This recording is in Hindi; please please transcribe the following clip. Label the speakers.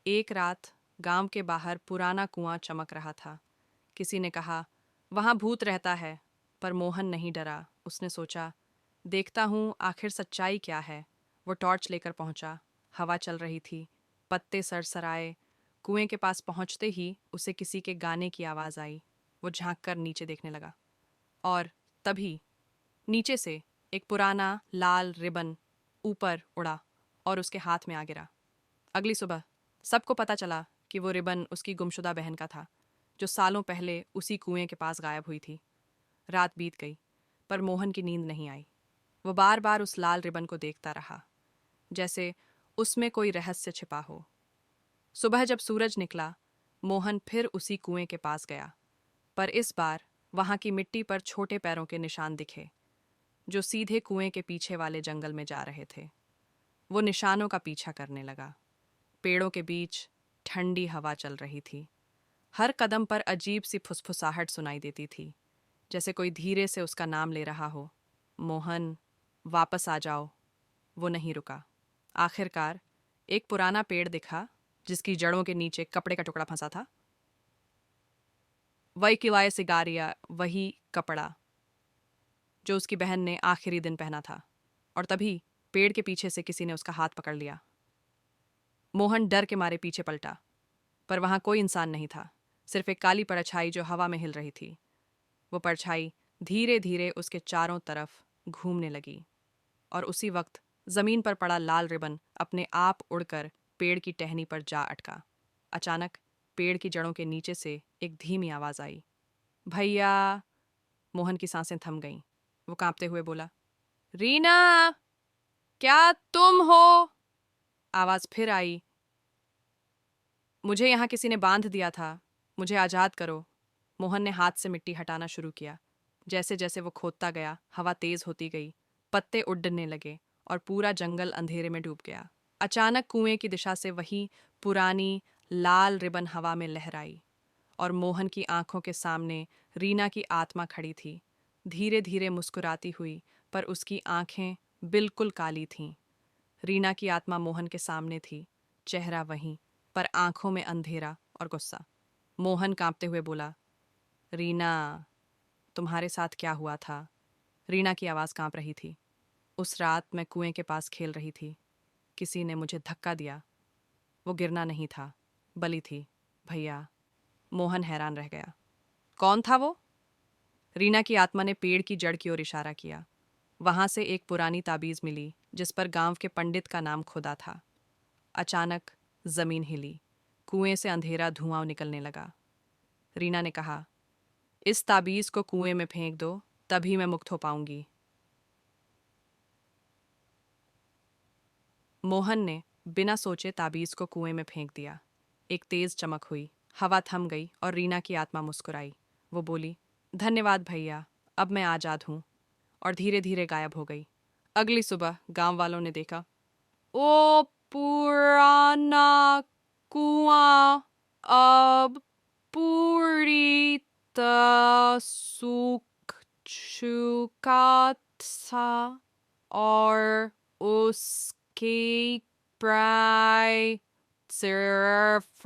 Speaker 1: एक रात गांव के बाहर पुराना कुआं चमक रहा था। किसी ने कहा, वहां भूत रहता है। पर मोहन नहीं डरा। उसने सोचा, देखता हूँ आखिर सच्चाई क्या है। वो टॉर्च लेकर पहुंचा। हवा चल रही थी, पत्ते सरसराए। कुएं के पास पहुंचते ही उसे किसी के गाने की आवाज़ आई। वो झांक कर नीचे देखने लगा, और तभी नीचे से एक पुराना लाल रिबन ऊपर उड़ा और उसके हाथ में आ गिरा। अगली सुबह सबको पता चला कि वो रिबन उसकी गुमशुदा बहन का था, जो सालों पहले उसी कुएं के पास गायब हुई थी। रात बीत गई, पर मोहन की नींद नहीं आई। वो बार बार उस लाल रिबन को देखता रहा, जैसे उसमें कोई रहस्य छिपा हो। सुबह जब सूरज निकला, मोहन फिर उसी कुएं के पास गया, पर इस बार वहां की मिट्टी पर छोटे पैरों के निशान दिखे, जो सीधे कुएं के पीछे वाले जंगल में जा रहे थे। वो निशानों का पीछा करने लगा। पेड़ों के बीच ठंडी हवा चल रही थी। हर कदम पर अजीब सी फुसफुसाहट सुनाई देती थी, जैसे कोई धीरे से उसका नाम ले रहा हो। मोहन, वापस आ जाओ। वो नहीं रुका। आखिरकार एक पुराना पेड़ दिखा, जिसकी जड़ों के नीचे कपड़े का टुकड़ा फंसा था। वही किवाए सिगारिया, वही कपड़ा जो उसकी बहन ने आखिरी दिन पहना था। और तभी पेड़ के पीछे से किसी ने उसका हाथ पकड़ लिया। मोहन डर के मारे पीछे पलटा, पर वहां कोई इंसान नहीं था, सिर्फ एक काली परछाई जो हवा में हिल रही थी। वो परछाई धीरे धीरे उसके चारों तरफ घूमने लगी, और उसी वक्त जमीन पर पड़ा लाल रिबन अपने आप उड़कर पेड़ की टहनी पर जा अटका। अचानक पेड़ की जड़ों के नीचे से एक धीमी आवाज आई, भैया। मोहन की सांसें थम गईं। वो कांपते हुए बोला, रीना, क्या तुम हो? आवाज फिर आई, मुझे यहाँ किसी ने बांध दिया था, मुझे आज़ाद करो। मोहन ने हाथ से मिट्टी हटाना शुरू किया। जैसे जैसे वो खोदता गया, हवा तेज होती गई, पत्ते उड़ने लगे और पूरा जंगल अंधेरे में डूब गया। अचानक कुएं की दिशा से वही पुरानी लाल रिबन हवा में लहराई, और मोहन की आंखों के सामने रीना की आत्मा खड़ी थी, धीरे धीरे मुस्कुराती हुई, पर उसकी आंखें बिल्कुल काली थीं। रीना की आत्मा मोहन के सामने थी, चेहरा वहीं, पर आंखों में अंधेरा और गुस्सा। मोहन कांपते हुए बोला, रीना, तुम्हारे साथ क्या हुआ था? रीना की आवाज़ कांप रही थी। उस रात मैं कुएं के पास खेल रही थी। किसी ने मुझे धक्का दिया। वो गिरना नहीं था, बलि थी, भैया। मोहन हैरान रह गया। कौन था वो? रीना की आत्मा ने पेड़ की जड़ की ओर इशारा किया। वहां से एक पुरानी ताबीज मिली, जिस पर गांव के पंडित का नाम खुदा था। अचानक जमीन हिली, कुएं से अंधेरा धुआं निकलने लगा। रीना ने कहा, इस ताबीज को कुएं में फेंक दो, तभी मैं मुक्त हो पाऊंगी। मोहन ने बिना सोचे ताबीज को कुएं में फेंक दिया। एक तेज चमक हुई, हवा थम गई और रीना की आत्मा मुस्कुराई। वो बोली, धन्यवाद भैया, अब मैं आजाद हूं, और धीरे धीरे गायब हो गई। अगली सुबह गांव वालों ने देखा, ओ पुराना कुआं अब पूरी तरह सूख चुका था, और उसके प्राय सिर्फ